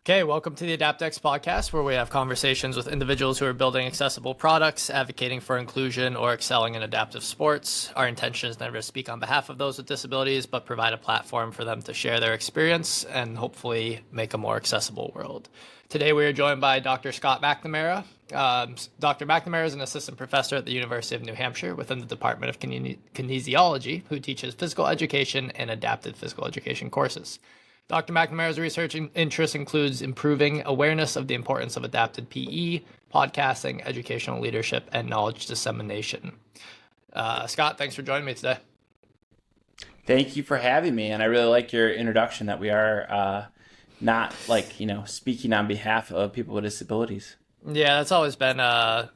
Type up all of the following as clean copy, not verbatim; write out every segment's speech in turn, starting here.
Okay, welcome to the AdaptX podcast, where we have conversations with individuals who are building accessible products, advocating for inclusion, or excelling in adaptive sports. Our intention is never to speak on behalf of those with disabilities, but provide a platform for them to share their experience and hopefully make a more accessible world. Today, we are joined by Dr. Scott McNamara. Dr. McNamara is an assistant professor at the University of New Hampshire within the Department of Kinesiology, who teaches physical education and adapted physical education courses. Dr. McNamara's research interest includes improving awareness of the importance of adapted PE, podcasting, educational leadership, and knowledge dissemination. Scott, thanks for joining me today. Thank you for having me, and I really like your introduction that we are not speaking on behalf of people with disabilities. Yeah, that's always been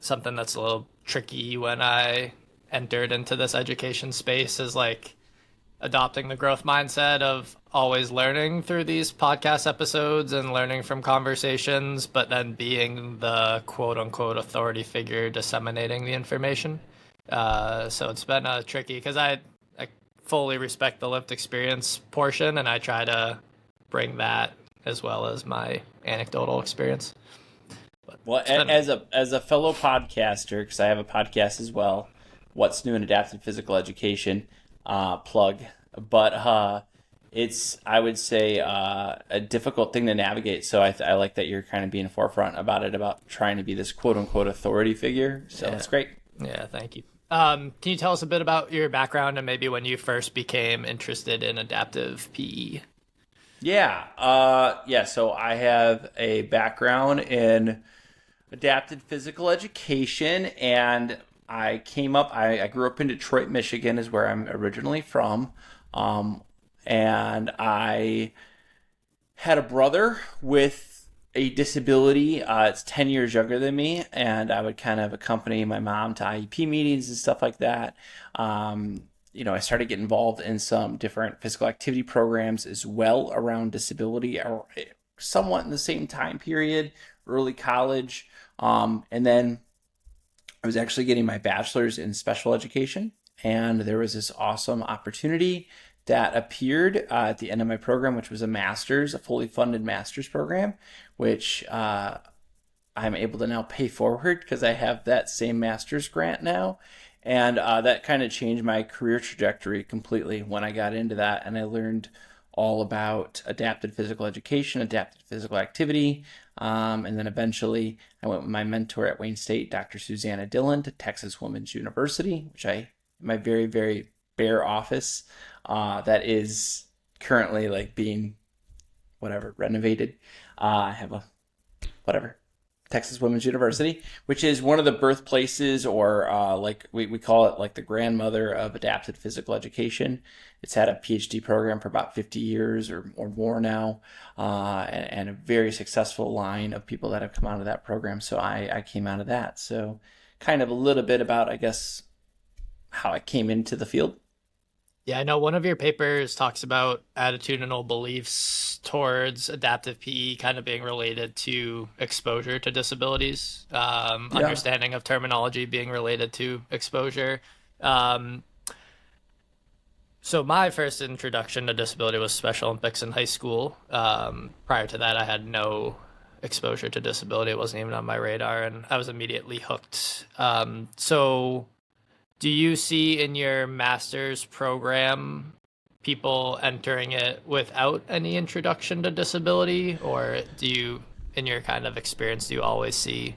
something that's a little tricky when I entered into this education space, is like adopting the growth mindset of always learning through these podcast episodes and learning from conversations, but then being the quote unquote authority figure disseminating the information. So it's been tricky because I fully respect the lived experience portion, and I try to bring that as well as my anecdotal experience. Well, as a fellow podcaster, because I have a podcast as well, What's New in Adapted Physical Education, plug, but it's, I would say, a difficult thing to navigate. So I like that you're kind of being forefront about it, about trying to be this quote unquote authority figure. So That's great. Yeah, thank you. Can you tell us a bit about your background and maybe when you first became interested in adaptive PE? Yeah. So I have a background in adapted physical education, and I grew up in Detroit, Michigan is where I'm originally from. And I had a brother with a disability. It's 10 years younger than me, and I would kind of accompany my mom to IEP meetings and stuff like that. I started getting involved in some different physical activity programs as well around disability, or somewhat in the same time period, early college. And then I was actually getting my bachelor's in special education, and there was this awesome opportunity that appeared at the end of my program, which was a fully funded master's program, which I'm able to now pay forward because I have that same master's grant now. And that kind of changed my career trajectory completely when I got into that, and I learned all about adapted physical education, adapted physical activity. And then eventually I went with my mentor at Wayne State, Dr. Susanna Dillon, to Texas Women's University, which my very, very bare office that is currently being renovated. I have Texas Women's University, which is one of the birthplaces, or we call it like the grandmother of adapted physical education. It's had a PhD program for about 50 years or more now, and a very successful line of people that have come out of that program. So I came out of that. So kind of a little bit about, I guess, how I came into the field. Yeah, I know one of your papers talks about attitudinal beliefs towards adaptive PE kind of being related to exposure to disabilities, understanding of terminology being related to exposure. So my first introduction to disability was Special Olympics in high school. Prior to that, I had no exposure to disability. It wasn't even on my radar, and I was immediately hooked. So do you see in your master's program people entering it without any introduction to disability, or do you, in your kind of experience, do you always see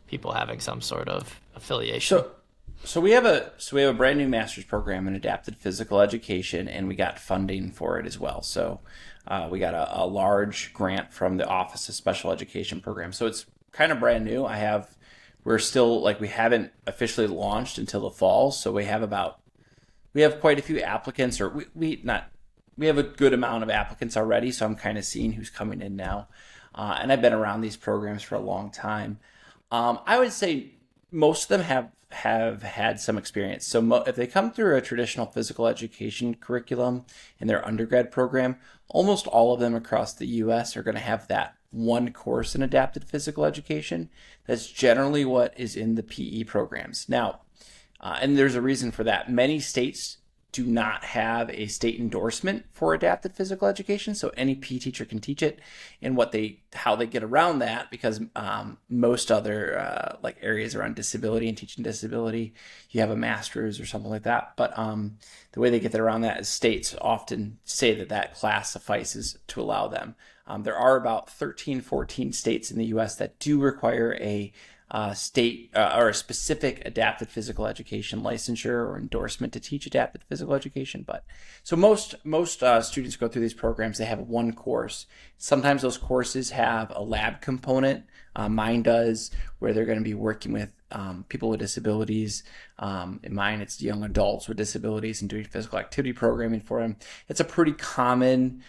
people having some sort of affiliation? So we have a brand new master's program in adapted physical education, and we got funding for it as well. So we got a large grant from the Office of Special Education Programs. So it's kind of brand new. We're still, we haven't officially launched until the fall, so we have quite a few applicants, or we have a good amount of applicants already, so I'm kind of seeing who's coming in now. And I've been around these programs for a long time. I would say most of them have had some experience. So if they come through a traditional physical education curriculum in their undergrad program, almost all of them across the U.S. are going to have that one course in adapted physical education. That's generally what is in the PE programs. Now, and there's a reason for that. Many states do not have a state endorsement for adapted physical education, so any PE teacher can teach it. And how they get around that, because most other like areas around disability and teaching disability, you have a master's or something like that. But the way they get around that is states often say that class suffices to allow them. There are about 13, 14 states in the U.S. that do require a state or a specific adapted physical education licensure or endorsement to teach adapted physical education. But so most students go through these programs. They have one course. Sometimes those courses have a lab component. Mine does, where they're going to be working with people with disabilities. In mine, it's young adults with disabilities and doing physical activity programming for them. It's a pretty common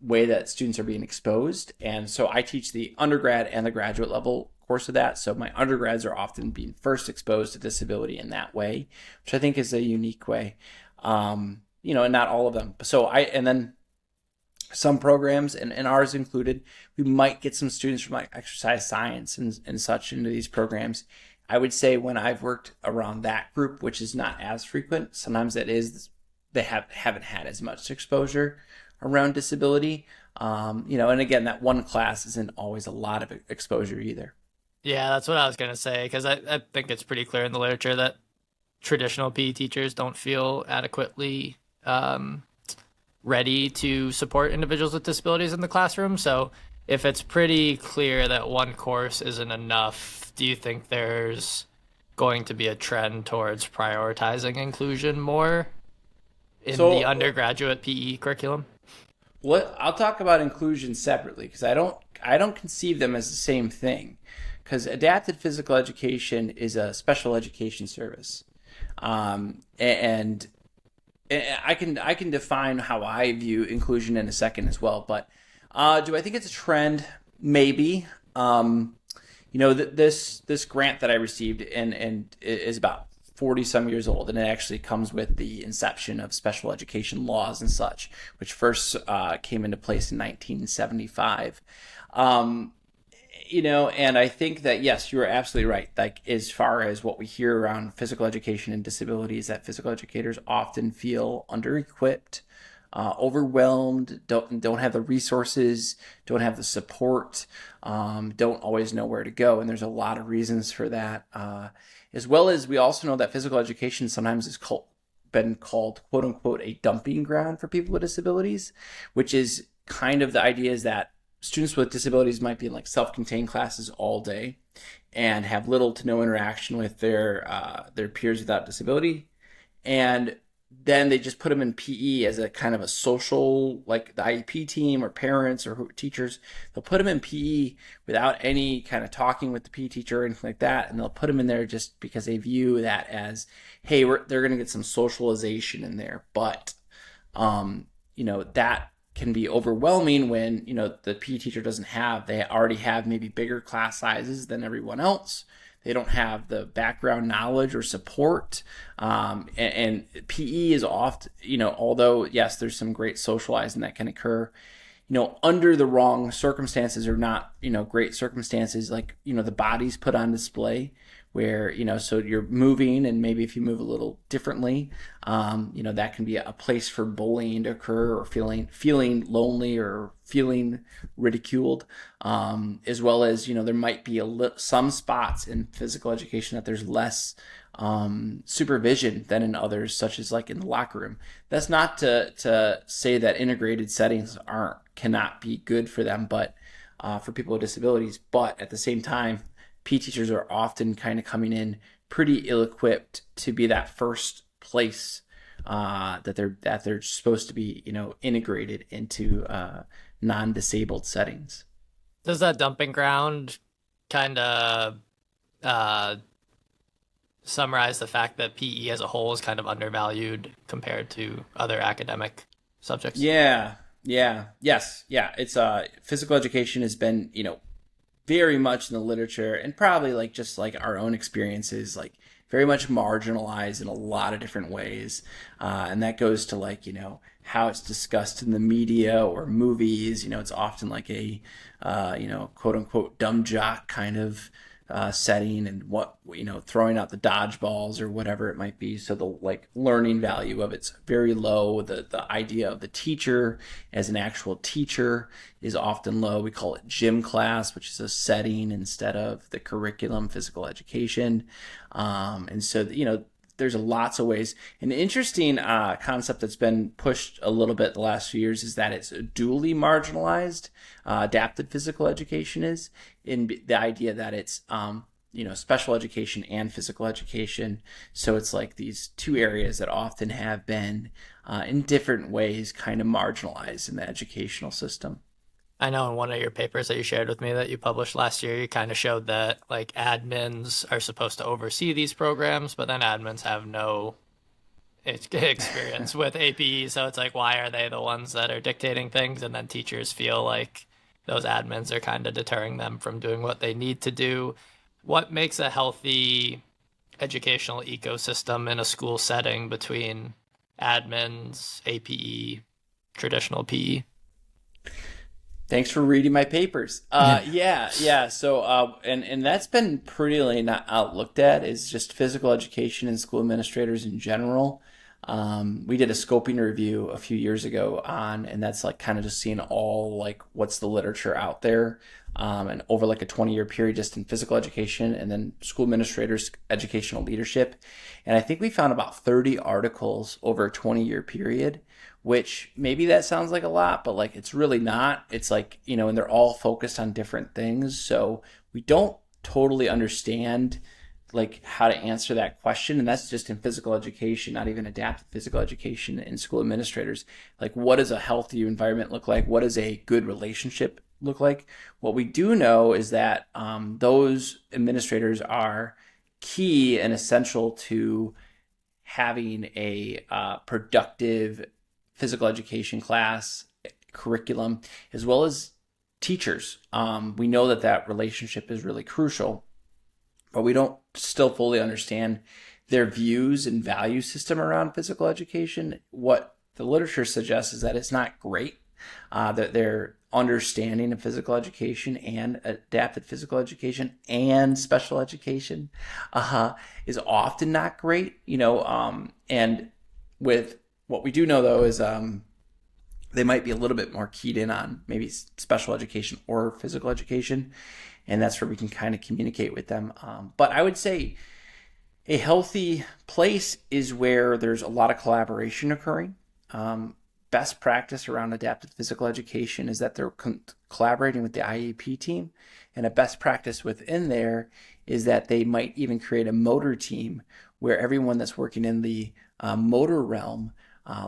way that students are being exposed. And so I teach the undergrad and the graduate level course of that. So my undergrads are often being first exposed to disability in that way, which I think is a unique way. And not all of them. And then some programs, and ours included, we might get some students from like exercise science and such into these programs. I would say when I've worked around that group, which is not as frequent, sometimes they haven't had as much exposure around disability. And again, that one class isn't always a lot of exposure either. Yeah, that's what I was going to say, because I think it's pretty clear in the literature that traditional PE teachers don't feel adequately ready to support individuals with disabilities in the classroom. So if it's pretty clear that one course isn't enough, do you think there's going to be a trend towards prioritizing inclusion more in the undergraduate PE curriculum? I'll talk about inclusion separately, because I don't conceive them as the same thing. Because adapted physical education is a special education service, and I can define how I view inclusion in a second as well. But do I think it's a trend? Maybe. This grant that I received and is about 40 some years old, and it actually comes with the inception of special education laws and such, which first came into place in 1975. And I think that, yes, you are absolutely right. Like, as far as what we hear around physical education and disabilities, that physical educators often feel under-equipped, overwhelmed, don't have the resources, don't have the support, don't always know where to go. And there's a lot of reasons for that. As well as we also know that physical education sometimes is been called, quote unquote, a dumping ground for people with disabilities, which is kind of the idea is that students with disabilities might be in like self-contained classes all day and have little to no interaction with their peers without disability. And then they just put them in PE as a kind of a social, like the IEP team or parents or teachers. They'll put them in PE without any kind of talking with the PE teacher or anything like that. And they'll put them in there just because they view that as, hey, they're going to get some socialization in there. But, that can be overwhelming when, the PE teacher they already have maybe bigger class sizes than everyone else. They don't have the background knowledge or support. And PE is often, although, yes, there's some great socializing that can occur, under the wrong circumstances or not, great circumstances, like, the body's put on display where, so you're moving, and maybe if you move a little differently, that can be a place for bullying to occur, or feeling lonely or feeling ridiculed, as well as, there might be some spots in physical education that there's less supervision than in others, such as like in the locker room. That's not to say that integrated settings cannot be good for them, but for people with disabilities. But at the same time, PE teachers are often kind of coming in pretty ill-equipped to be that first place that they're supposed to be, integrated into non-disabled settings. Does that dumping ground kind of summarize the fact that PE as a whole is kind of undervalued compared to other academic subjects? Yeah. It's physical education has been, very much in the literature, and probably like just like our own experiences, like very much marginalized in a lot of different ways. And that goes to like, how it's discussed in the media or movies. It's often like a, quote unquote, dumb jock kind of setting, and what, throwing out the dodgeballs or whatever it might be. So the like learning value of it's very low. The idea of the teacher as an actual teacher is often low. We call it gym class, which is a setting instead of the curriculum, physical education. And so, there's lots of ways. An interesting concept that's been pushed a little bit the last few years is that it's dually marginalized. Adapted physical education is, in the idea that it's special education and physical education. So it's like these two areas that often have been in different ways kind of marginalized in the educational system. I know in one of your papers that you shared with me that you published last year, you kind of showed that like admins are supposed to oversee these programs, but then admins have no experience with APE. So it's like, why are they the ones that are dictating things? And then teachers feel like those admins are kind of deterring them from doing what they need to do. What makes a healthy educational ecosystem in a school setting between admins, APE, traditional PE? Thanks for reading my papers. Yeah. So, and that's been pretty not outlooked at, is just physical education and school administrators in general. We did a scoping review a few years ago and that's like kind of just seeing all like what's the literature out there, and over like a 20-year period just in physical education and then school administrators, educational leadership. And I think we found about 30 articles over a 20-year period, which maybe that sounds like a lot, but like it's really not. It's like, and they're all focused on different things. So we don't totally understand like how to answer that question. And that's just in physical education, not even adaptive physical education in school administrators. Like, what does a healthy environment look like? What does a good relationship look like? What we do know is that those administrators are key and essential to having a productive physical education class curriculum, as well as teachers. We know that relationship is really crucial, but we don't still fully understand their views and value system around physical education. What the literature suggests is that it's not great, that their understanding of physical education and adapted physical education and special education is often not great, and with what we do know, though, is they might be a little bit more keyed in on maybe special education or physical education, and that's where we can kind of communicate with them. But I would say a healthy place is where there's a lot of collaboration occurring. Best practice around adapted physical education is that they're collaborating with the IEP team, and a best practice within there is that they might even create a motor team where everyone that's working in the motor realm,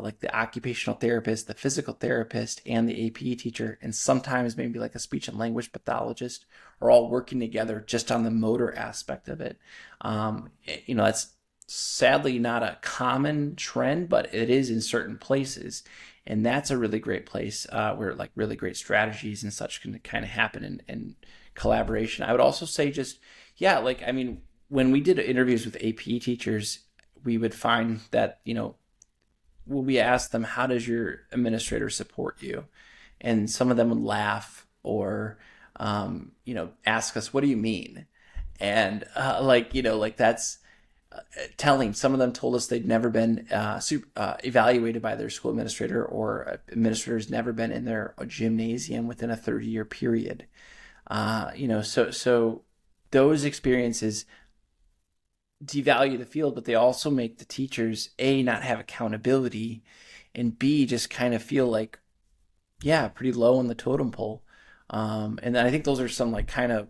like the occupational therapist, the physical therapist, and the APE teacher, and sometimes maybe like a speech and language pathologist, are all working together just on the motor aspect of it. That's sadly not a common trend, but it is in certain places. And that's a really great place where like really great strategies and such can kind of happen in collaboration. I would also say when we did interviews with APE teachers, we would find that, we asked them, how does your administrator support you? And some of them would laugh or, ask us, what do you mean? And that's telling. Some of them told us they'd never been evaluated by their school administrator, or administrators never been in their gymnasium within a 30-year period. So those experiences devalue the field, but they also make the teachers, A, not have accountability, and B, just kind of feel like, pretty low on the totem pole. And then I think those are some like kind of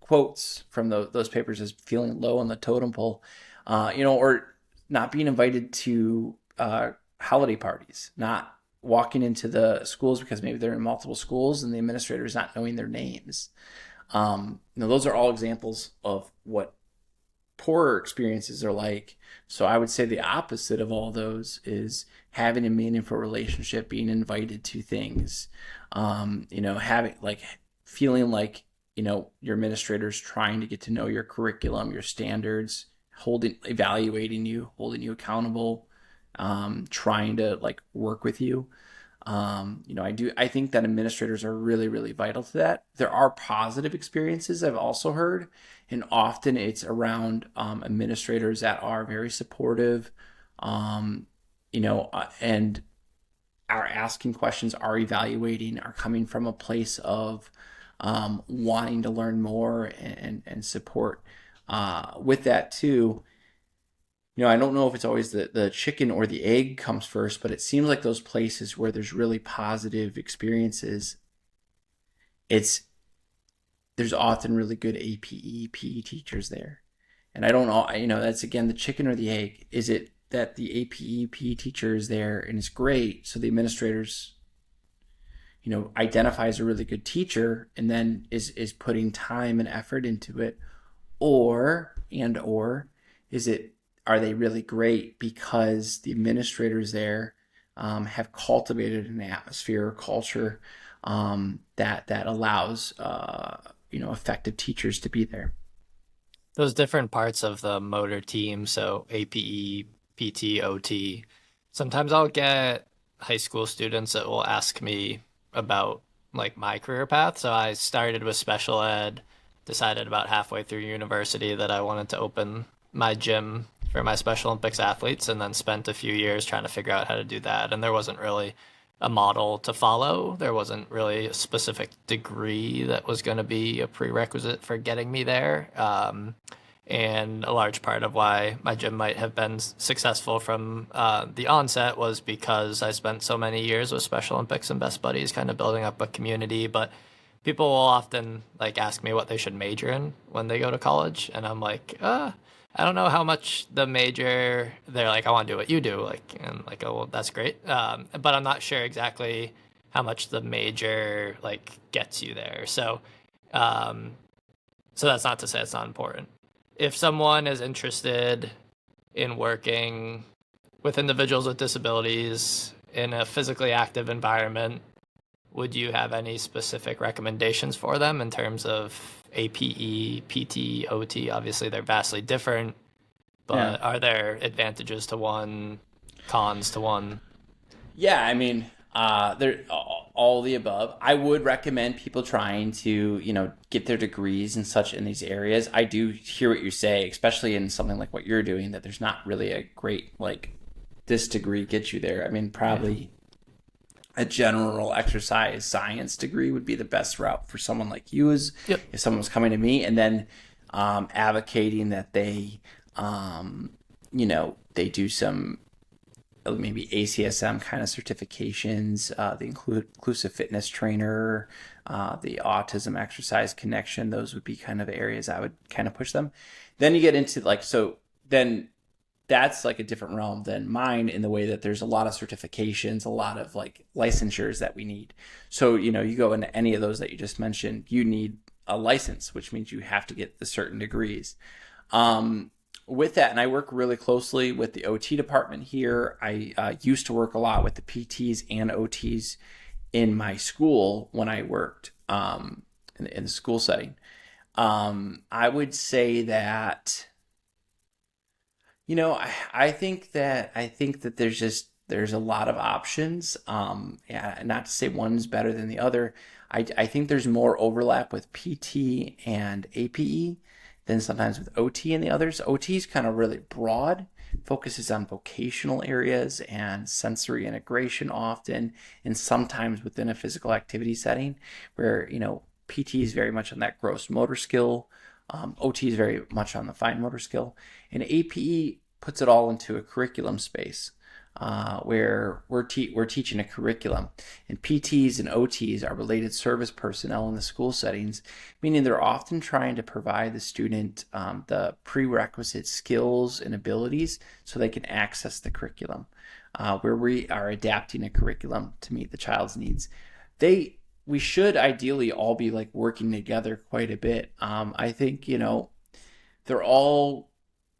quotes from those papers, as feeling low on the totem pole, or not being invited to holiday parties, not walking into the schools because maybe they're in multiple schools and the administrator is not knowing their names. Those are all examples of what poorer experiences are like. So I would say the opposite of all those is having a meaningful relationship, being invited to things, having like feeling like, your administrator's trying to get to know your curriculum, your standards, evaluating you, holding you accountable, trying to like work with you. I think that administrators are really, really vital to that. There are positive experiences I've also heard, and often it's around administrators that are very supportive, and are asking questions, are evaluating, are coming from a place of wanting to learn more and support. With that too, I don't know if it's always the chicken or the egg comes first, but it seems like those places where there's really positive experiences, it's there's often really good APE, PE teachers there. And I don't know, that's again the chicken or the egg. Is it that the APE, PE teacher is there and it's great, so the administrators, identifies a really good teacher and then is putting time and effort into it, or is it, are they really great because the administrators there have cultivated an atmosphere or culture that allows effective teachers to be there. Those different parts of the motor team, so APE, PT, OT, sometimes I'll get high school students that will ask me about like my career path. So I started with special ed, decided about halfway through university that I wanted to open my gym for my Special Olympics athletes, and then spent a few years trying to figure out how to do that. And there wasn't really a model to follow. There wasn't really a specific degree that was going to be a prerequisite for getting me there. And a large part of why my gym might have been successful from the onset was because I spent so many years with Special Olympics and Best Buddies, kind of building up a community. But people will often like ask me what they should major in when they go to college, and I'm like, I don't know how much the major. They're like, I want to do what you do, like, and like, oh, well, that's great. But I'm not sure exactly how much the major like gets you there. Um, so that's not to say it's not important. If someone is interested in working with individuals with disabilities in a physically active environment, would you have any specific recommendations for them in terms of APE, PT, OT? Obviously, they're vastly different, Yeah. but are there advantages to one, cons to one? Yeah, I mean, they're all the above. I would recommend people trying to, get their degrees and such in these areas. I do hear what you say, especially in something like what you're doing, that there's not really a great, like, this degree gets you there. I mean, probably a general exercise science degree would be the best route for someone like you, is Yep. if someone was coming to me, and then advocating that they do some maybe ACSM kind of certifications, the inclusive fitness trainer, the autism exercise connection. Those would be kind of areas I would kind of push them. Then you get into then that's like a different realm than mine, in the way that there's a lot of certifications, a lot of like licensures that we need. So, you go into any of those that you just mentioned, you need a license, which means you have to get the certain degrees. With that, and I work really closely with the OT department here. I used to work a lot with the PTs and OTs in my school when I worked in the school setting. I would say that, I think that there's a lot of options. Yeah, not to say one's better than the other. I think there's more overlap with PT and APE than sometimes with OT and the others. OT is kind of really broad, focuses on vocational areas and sensory integration often, and sometimes within a physical activity setting, where, PT is very much on that gross motor skill. OT is very much on the fine motor skill. And APE puts it all into a curriculum space. Where we're teaching a curriculum, and PTs and OTs are related service personnel in the school settings, meaning they're often trying to provide the student the prerequisite skills and abilities so they can access the curriculum. Where we are adapting a curriculum to meet the child's needs, we should ideally all be like working together quite a bit. I think they're all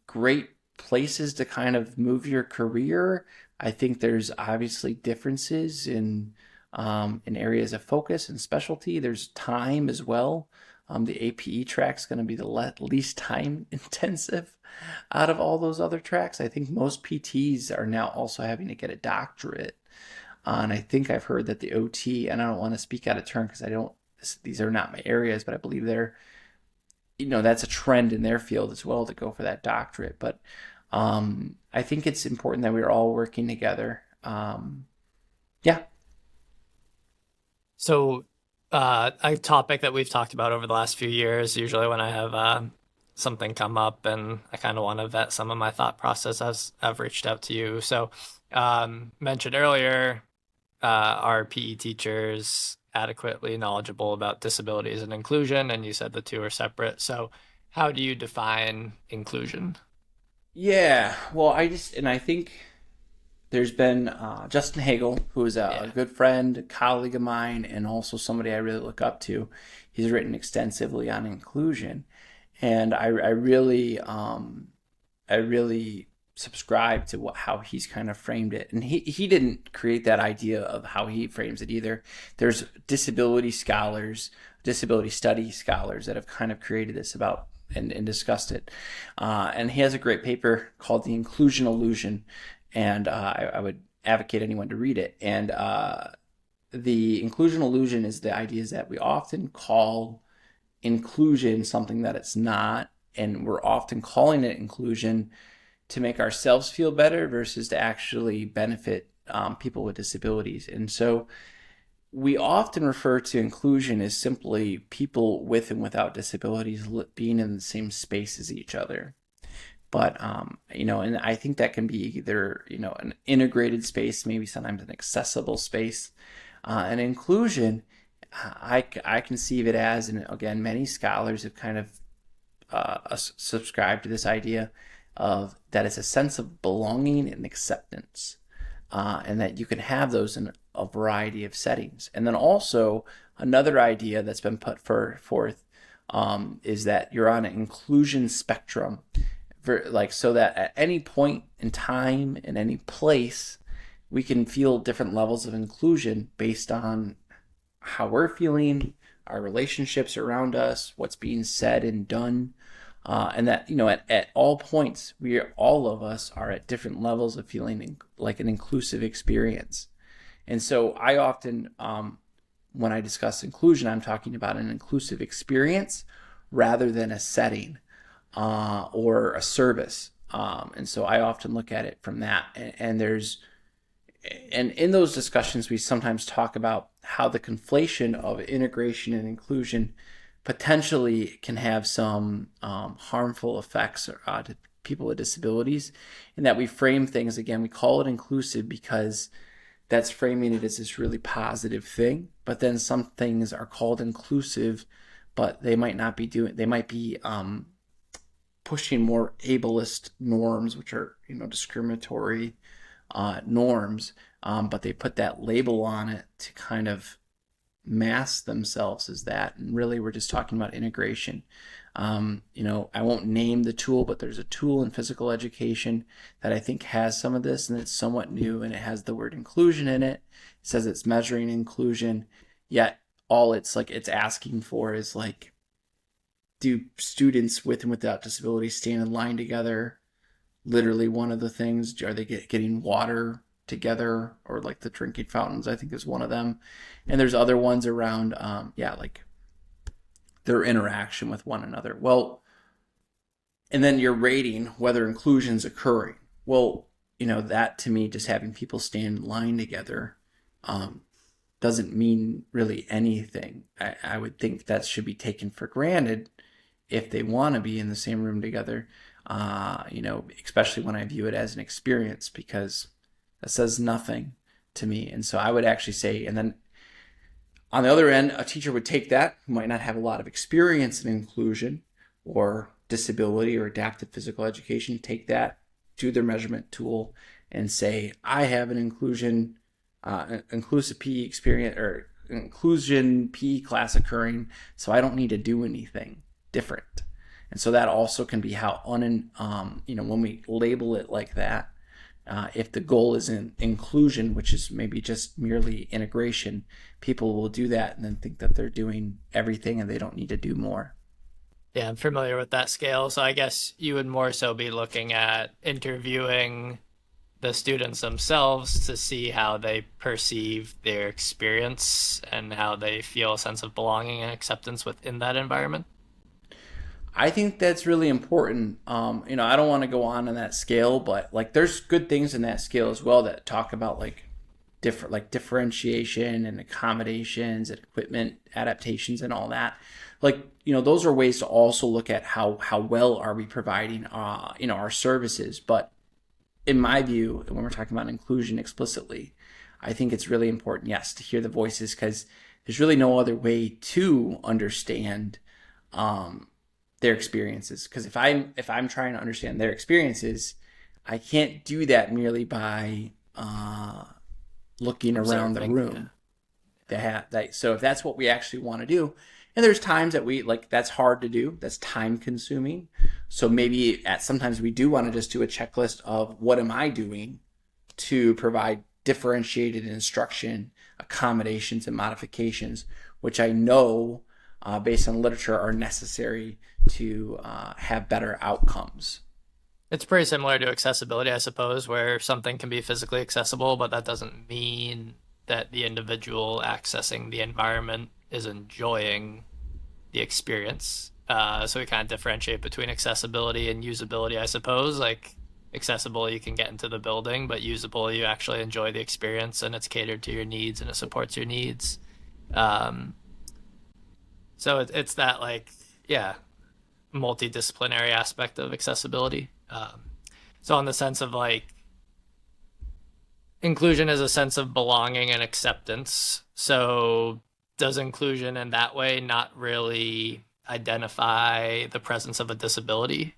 great places to kind of move your career. I think there's obviously differences in areas of focus and specialty. There's time as well. The APE track's going to be the least time intensive out of all those other tracks. I think most PTs are now also having to get a doctorate And I think I've heard that the OT, and I don't want to speak out of turn because these are not my areas, but I believe that's a trend in their field as well to go for that doctorate. But I think it's important that we're all working together. Yeah. So, a topic that we've talked about over the last few years, usually when I have something come up and I kind of want to vet some of my thought process, I've reached out to you. So, mentioned earlier, are PE teachers adequately knowledgeable about disabilities and inclusion? And you said the two are separate. So, how do you define inclusion? Yeah. Well, I think there's been Justin Hagel, who is a Yeah. good friend, colleague of mine, and also somebody I really look up to. He's written extensively on inclusion, and I really subscribe to how he's kind of framed it. And he didn't create that idea of how he frames it either. There's disability study scholars that have kind of created this about and discussed it. And he has a great paper called The Inclusion Illusion, and I would advocate anyone to read it. And the inclusion illusion is the idea is that we often call inclusion something that it's not, and we're often calling it inclusion to make ourselves feel better versus to actually benefit people with disabilities. And so we often refer to inclusion as simply people with and without disabilities being in the same space as each other. But and I think that can be either an integrated space, maybe sometimes an accessible space, and inclusion. I conceive it as, and again, many scholars have kind of subscribed to this idea of that it's a sense of belonging and acceptance, and that you can have those in a variety of settings. And then also another idea that's been put forth is that you're on an inclusion spectrum, so that at any point in time, in any place, we can feel different levels of inclusion based on how we're feeling, our relationships around us, what's being said and done. And that, at all points, all of us are at different levels of feeling like an inclusive experience. And so I often, when I discuss inclusion, I'm talking about an inclusive experience rather than a setting or a service. And so I often look at it from that. And in those discussions, we sometimes talk about how the conflation of integration and inclusion potentially can have some harmful effects to people with disabilities, and that we frame things, again, we call it inclusive because that's framing it as this really positive thing. But then some things are called inclusive, but they might be pushing more ableist norms, which are discriminatory norms, but they put that label on it to kind of mask themselves as that. And really, we're just talking about integration. I won't name the tool, but there's a tool in physical education that I think has some of this, and it's somewhat new, and it has the word inclusion in it. It says it's measuring inclusion, yet all it's asking for is do students with and without disabilities stand in line together? Literally, one of the things, are they getting water together, or the drinking fountains, I think, is one of them. And there's other ones around their interaction with one another. Well, and then you're rating whether inclusion's occurring. Well, that to me, just having people stand in line together doesn't mean really anything. I would think that should be taken for granted if they want to be in the same room together, especially when I view it as an experience, because that says nothing to me. And so I would actually say, and then on the other end, a teacher would take that, who might not have a lot of experience in inclusion or disability or adaptive physical education, take that, do their measurement tool, and say, I have an inclusive PE experience or inclusion PE class occurring, so I don't need to do anything different. And so that also can be how when we label it like that, if the goal is in inclusion, which is maybe just merely integration, people will do that and then think that they're doing everything and they don't need to do more. Yeah, I'm familiar with that scale. So I guess you would more so be looking at interviewing the students themselves to see how they perceive their experience and how they feel a sense of belonging and acceptance within that environment? I think that's really important. I don't want to go on that scale, but like there's good things in that scale as well that talk about like differentiation and accommodations and equipment adaptations and all that. Those are ways to also look at how well are we providing our services. But in my view, when we're talking about inclusion explicitly, I think it's really important, yes, to hear the voices, because there's really no other way to understand their experiences. Because if I'm trying to understand their experiences, I can't do that merely by looking around the room. So if that's what we actually want to do, and there's times that that's hard to do, that's time consuming. So maybe sometimes we do want to just do a checklist of what am I doing to provide differentiated instruction, accommodations, and modifications, which I know based on literature are necessary to have better outcomes. It's pretty similar to accessibility, I suppose, where something can be physically accessible, but that doesn't mean that the individual accessing the environment is enjoying the experience. So we kind of differentiate between accessibility and usability, I suppose. Like accessible, you can get into the building, but usable, you actually enjoy the experience and it's catered to your needs and it supports your needs. Um, so it's that yeah, multidisciplinary aspect of accessibility. So on the sense of inclusion is a sense of belonging and acceptance. So does inclusion in that way not really identify the presence of a disability?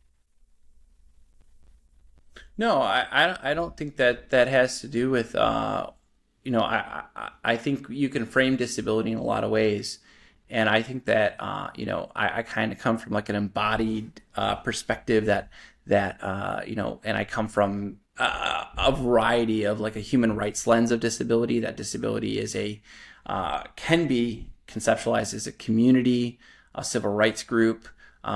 No, I don't think that has to do with I think you can frame disability in a lot of ways, and I think that I kind of come from like an embodied perspective and I come from a variety of like a human rights lens of disability. That disability is can be conceptualized as a community, a civil rights group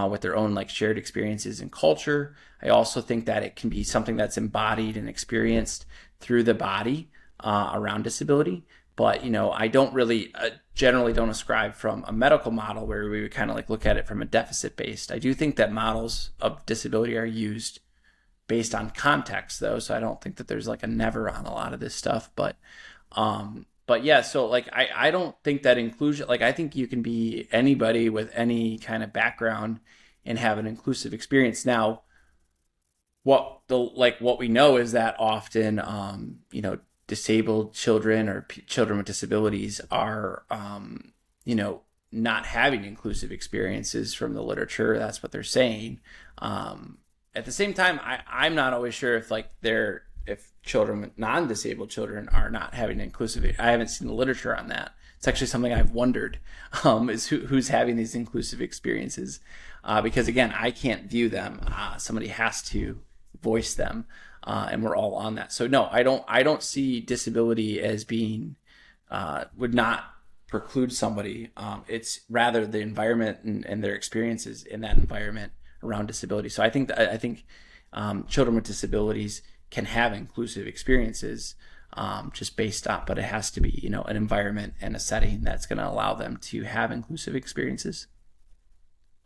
with their own like shared experiences and culture. I also think that it can be something that's embodied and experienced through the body around disability. But I don't really generally don't ascribe from a medical model where we would kind of like look at it from a deficit based. I do think that models of disability are used based on context though, so I don't think that there's like a never on a lot of this stuff. But yeah, so like I don't think that inclusion, like I think you can be anybody with any kind of background and have an inclusive experience. Now, what we know is that often disabled children or children with disabilities are not having inclusive experiences from the literature. That's what they're saying. At the same time, I'm not always sure if children, non-disabled children, are not having inclusive. I haven't seen the literature on that. It's actually something I've wondered, is who's having these inclusive experiences, because again, I can't view them. Somebody has to voice them, and we're all on that. So no, I don't see disability as being would not preclude somebody. It's rather the environment and their experiences in that environment around disability. So I think children with disabilities can have inclusive experiences, just based on, but it has to be an environment and a setting that's going to allow them to have inclusive experiences.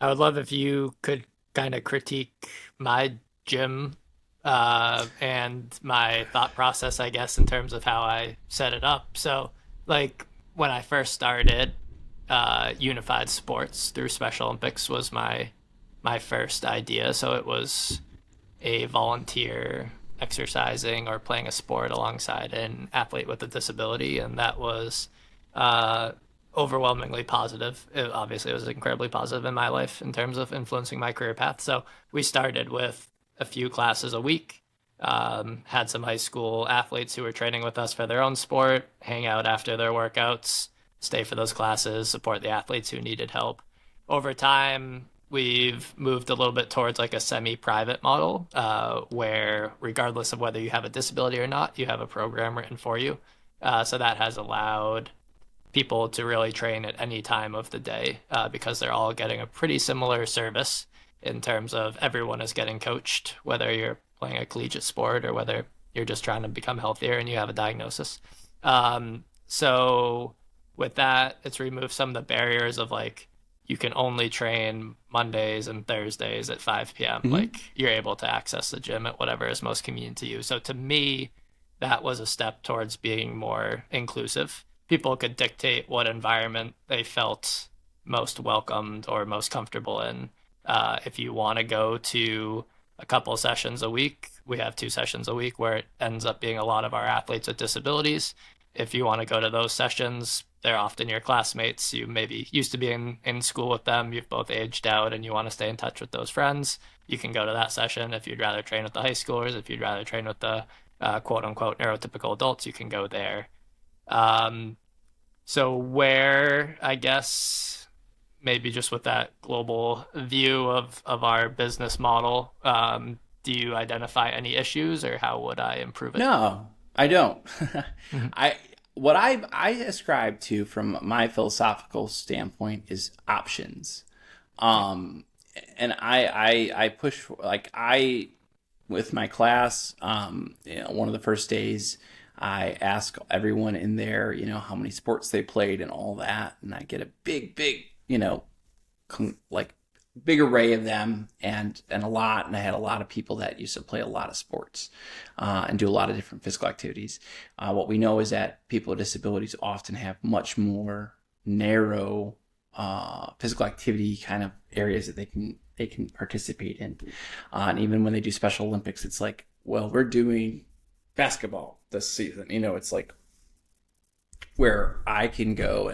I would love if you could kind of critique my gym and my thought process, I guess, in terms of how I set it up. So, like when I first started, unified sports through Special Olympics was my first idea. So it was a volunteer exercising or playing a sport alongside an athlete with a disability, and that was overwhelmingly positive. Obviously, it was incredibly positive in my life in terms of influencing my career path. So we started with a few classes a week, had some high school athletes who were training with us for their own sport, hang out after their workouts, stay for those classes, support the athletes who needed help. Over time, we've moved a little bit towards like a semi-private model, where regardless of whether you have a disability or not, you have a program written for you. So that has allowed people to really train at any time of the day, because they're all getting a pretty similar service in terms of everyone is getting coached, whether you're playing a collegiate sport or whether you're just trying to become healthier and you have a diagnosis. So with that, it's removed some of the barriers of like you can only train Mondays and Thursdays at 5 p.m. Hmm. Like you're able to access the gym at whatever is most convenient to you. So to me, that was a step towards being more inclusive. People could dictate what environment they felt most welcomed or most comfortable in. If you want to go to a couple sessions a week, we have 2 sessions a week where it ends up being a lot of our athletes with disabilities. If you want to go to those sessions, they're often your classmates. You maybe used to be in school with them. You've both aged out and you want to stay in touch with those friends. You can go to that session. If you'd rather train with the high schoolers, if you'd rather train with the quote unquote neurotypical adults, you can go there. Um, so where I guess maybe just with that global view of our business model, do you identify any issues or how would I improve it? No, I don't. Mhm. I what I ascribe to from my philosophical standpoint is options. Yeah. Um, and I push for, like I with my class. One of the first days, I ask everyone in there, how many sports they played and all that, and I get a big, like big array of them and a lot. And I had a lot of people that used to play a lot of sports and do a lot of different physical activities. What we know is that people with disabilities often have much more narrow physical activity kind of areas that they can participate in. And even when they do Special Olympics, it's like, well, we're doing basketball this season. It's like where I can go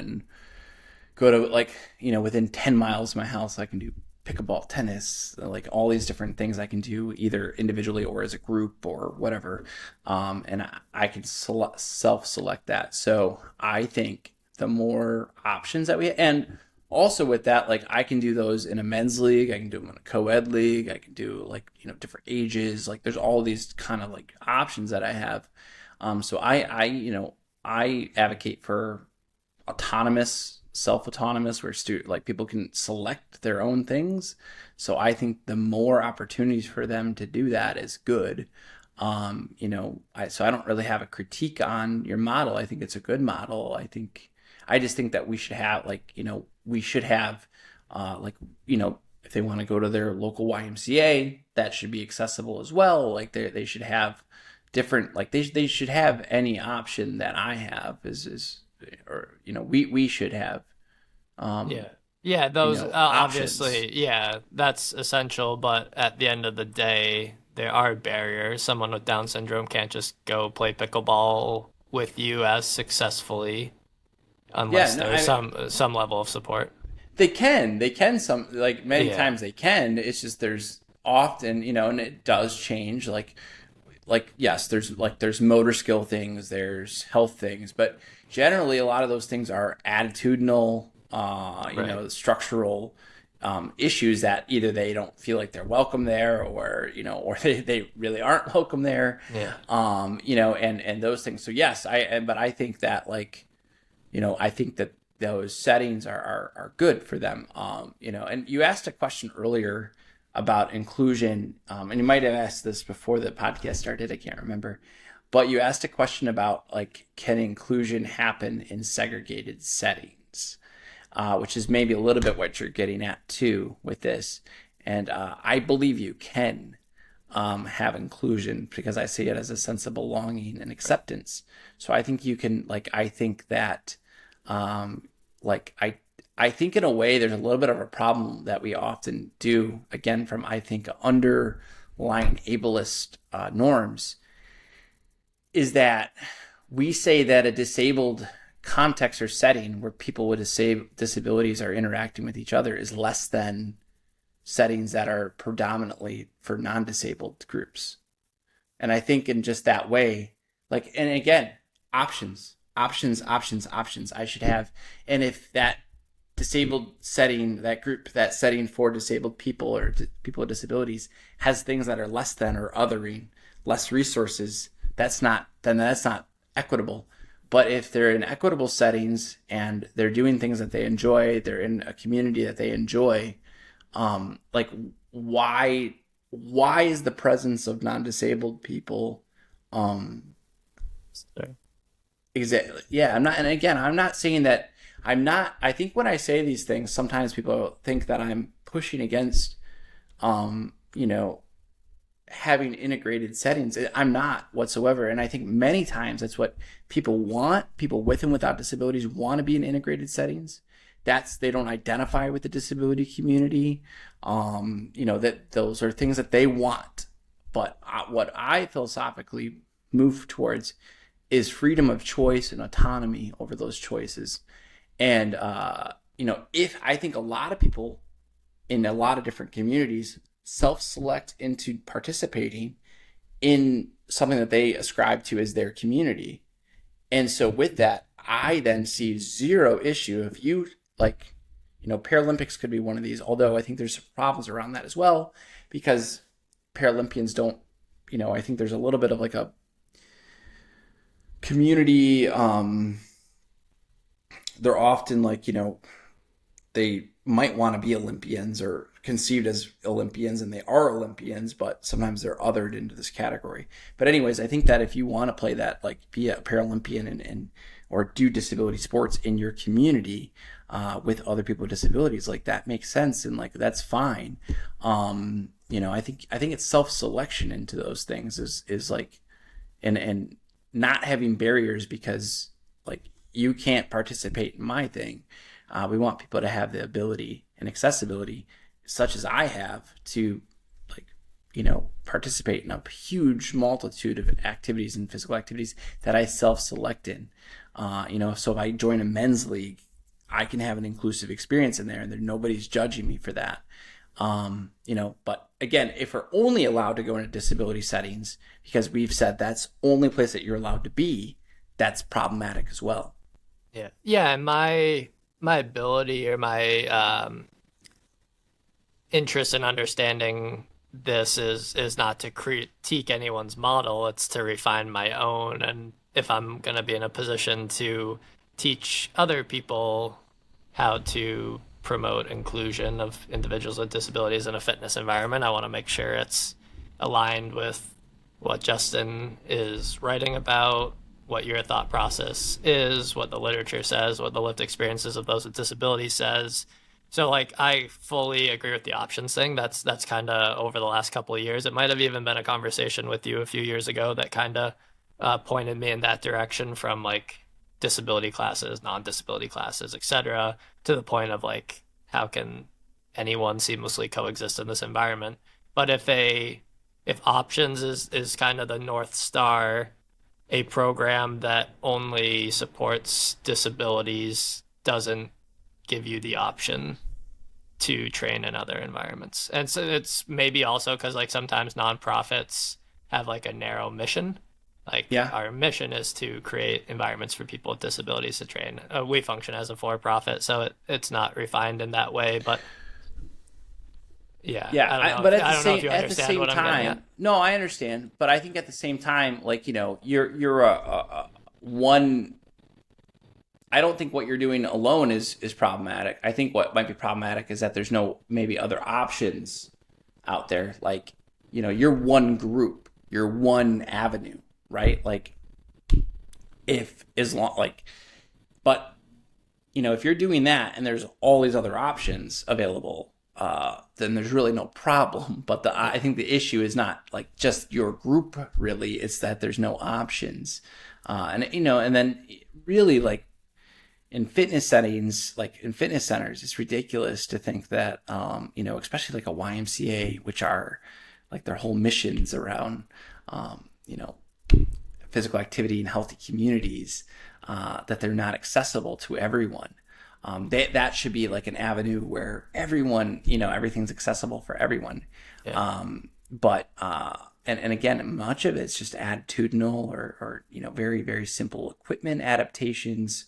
to, like, within 10 miles of my house, I can do pickleball, tennis, like all these different things I can do either individually or as a group or whatever. And I can self-select that. So I think the more options that and also with that, like I can do those in a men's league, I can do them in a co-ed league, I can do like, different ages, like there's all these kind of like options that I have. So I advocate for self-autonomous, where like people can select their own things. So I think the more opportunities for them to do that is good. So I don't really have a critique on your model. I think it's a good model. I just think that we should have like, if they want to go to their local YMCA, that should be accessible as well. Like they should have different, like they should have any option that I have is or we should have Yeah. Yeah, those options. obviously, yeah, that's essential, but at the end of the day, there are barriers. Someone with Down syndrome can't just go play pickleball with you as successfully Yeah, unless no, there's some level of support. they can some, like many Yeah. times they can. It's just there's often, and it does change, like yes, there's motor skill things, there's health things, but generally a lot of those things are attitudinal, Right. structural issues that either they don't feel like they're welcome there, or they really aren't welcome there, Yeah. and those things. So yes, but I think that, like, I think that those settings are good for them. And you asked a question earlier about inclusion, and you might have asked this before the podcast started. I can't remember, but you asked a question about, like, can inclusion happen in segregated settings, which is maybe a little bit what you're getting at too with this. And I believe you can have inclusion, because I see it as a sense of belonging and acceptance. So I think you can, like, I think that, like, I think in a way there's a little bit of a problem that we often do, again, from, I think, underlying ableist norms, is that we say that a disabled context or setting where people with disabilities are interacting with each other is less than settings that are predominantly for non-disabled groups. And I think in just that way, like, and again, options I should have. And if that disabled setting, that setting for disabled people or people with disabilities has things that are less than or othering, less resources, that's not equitable. But if they're in equitable settings and they're doing things that they enjoy, they're in a community that they enjoy, like, why is the presence of non-disabled people Um, Sorry. exactly. Yeah, I'm not, and again, I'm not saying that I'm not. I think when I say these things, sometimes people think that I'm pushing against, you know, having integrated settings. I'm not whatsoever. And I think many times that's what people want. People with and without disabilities want to be in integrated settings. They don't identify with the disability community. That those are things that they want. But what I philosophically move towards is freedom of choice and autonomy over those choices. And, if I think a lot of people in a lot of different communities self-select into participating in something that they ascribe to as their community. And so with that, I then see zero issue if you Paralympics could be one of these, although I think there's problems around that as well, because Paralympians don't, I think there's a little bit of like a community, they're often they might want to be Olympians or conceived as Olympians, and they are Olympians, but sometimes they're othered into this category. But anyways, I think that if you want to play that, be a Paralympian and or do disability sports in your community with other people with disabilities, that makes sense, and that's fine. I think it's self-selection into those things is and not having barriers because you can't participate in my thing. We want people to have the ability and accessibility, such as I have, to participate in a huge multitude of activities and physical activities that I self-select in. So if I join a men's league, I can have an inclusive experience in there, and nobody's judging me for that. But again, if we're only allowed to go into disability settings because we've said that's only place that you're allowed to be, that's problematic as well. Yeah. Yeah, and my ability or my interest in understanding this is not to critique anyone's model, it's to refine my own. And if I'm going to be in a position to teach other people how to promote inclusion of individuals with disabilities in a fitness environment, I want to make sure it's aligned with what Justin is writing about, what your thought process is, what the literature says, what the lived experiences of those with disabilities says. So I fully agree with the options thing. That's kind of over the last couple of years. It might have even been a conversation with you a few years ago that kind of pointed me in that direction, from disability classes, non-disability classes, etc., to the point of how can anyone seamlessly coexist in this environment. But if options is kind of the North Star, a program that only supports disabilities doesn't give you the option to train in other environments. And so it's maybe also because sometimes nonprofits have a narrow mission. Yeah. Our mission is to create environments for people with disabilities to train. We function as a for-profit, so it's not refined in that way. But yeah, Yeah, I don't know. but I don't know if you at the understand same what I'm getting at. time, no, I understand. But I think at the same time, you're a one. I don't think what you're doing alone is problematic. I think what might be problematic is that there's no maybe other options out there. You're one group, you're one avenue, right? If as long but if you're doing that and there's all these other options available, then there's really no problem. But I think the issue is not just your group, really. It's that there's no options, and then really in fitness settings, in fitness centers, it's ridiculous to think that, especially a YMCA, which are their whole missions around, physical activity and healthy communities, that they're not accessible to everyone. That should be an avenue where everyone, everything's accessible for everyone. Yeah. And again, much of it's just attitudinal or very, very simple equipment adaptations.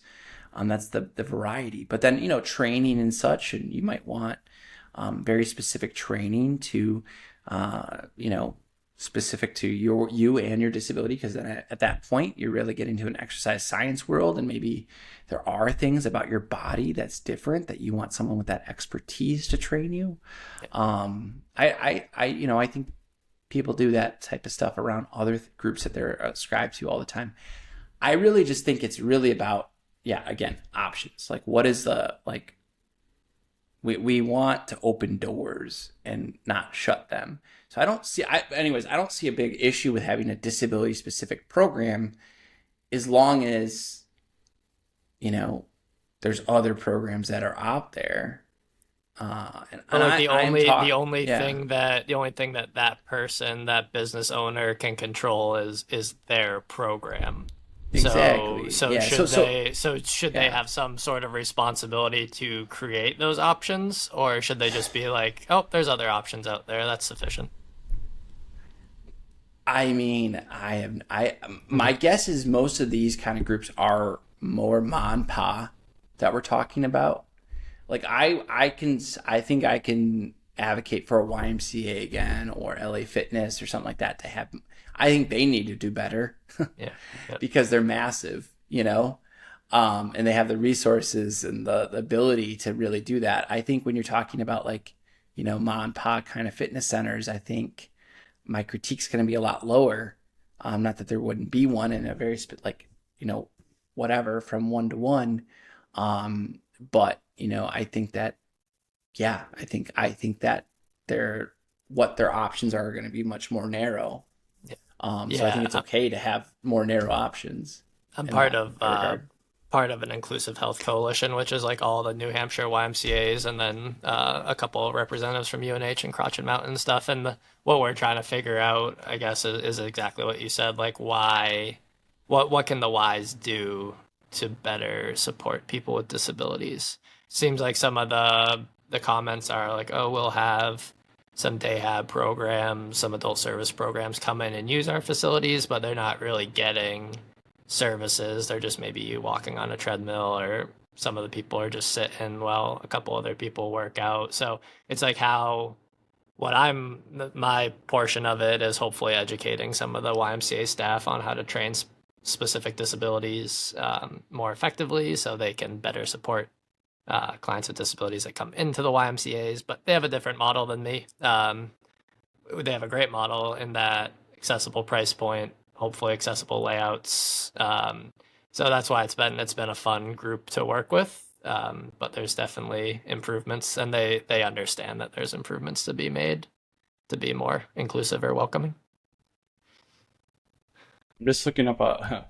That's the variety. But then, training and such, and you might want very specific training to, specific to you and your disability, because then at that point you're really getting to an exercise science world, and maybe there are things about your body that's different that you want someone with that expertise to train you. I think people do that type of stuff around other groups that they're ascribed to all the time. I really just think it's really about, again, options. Like, what is the, like, we want to open doors and not shut them. So I don't see a big issue with having a disability specific program, as long as, there's other programs that are out there. The only thing that person, that business owner, can control is their program. Exactly. Should they have some sort of responsibility to create those options, or should they just be like, oh, there's other options out there, that's sufficient? I mean, my guess is most of these kind of groups are more mon pa that we're talking about. Like, I think I can advocate for a YMCA again, or LA Fitness or something like that to have. I think they need to do better. Yeah. Because they're massive, and they have the resources and the ability to really do that. I think when you're talking about, like, mom and pop kind of fitness centers, I think my critique's going to be a lot lower. Not that there wouldn't be one in a very whatever, from one to one. But I think that, I think that what their options are going to be much more narrow. So I think it's okay to have more narrow options. I'm part of an inclusive health coalition, which is like all the New Hampshire YMCA's, and then a couple of representatives from UNH and Crotched Mountain and stuff. And what we're trying to figure out, I guess, is exactly what you said. Like, what can the Ys do to better support people with disabilities? Seems like some of the comments are like, oh, we'll have some day hab programs, some adult service programs come in and use our facilities, but they're not really getting services. They're just maybe walking on a treadmill, or some of the people are just sitting while a couple other people work out. So it's like my portion of it is hopefully educating some of the YMCA staff on how to train specific disabilities more effectively, so they can better support clients with disabilities that come into the YMCA's. But they have a different model than me. They have a great model in that accessible price point, hopefully accessible layouts. So that's why it's been a fun group to work with. But there's definitely improvements, and they understand that there's improvements to be made to be more inclusive or welcoming. I'm just looking up a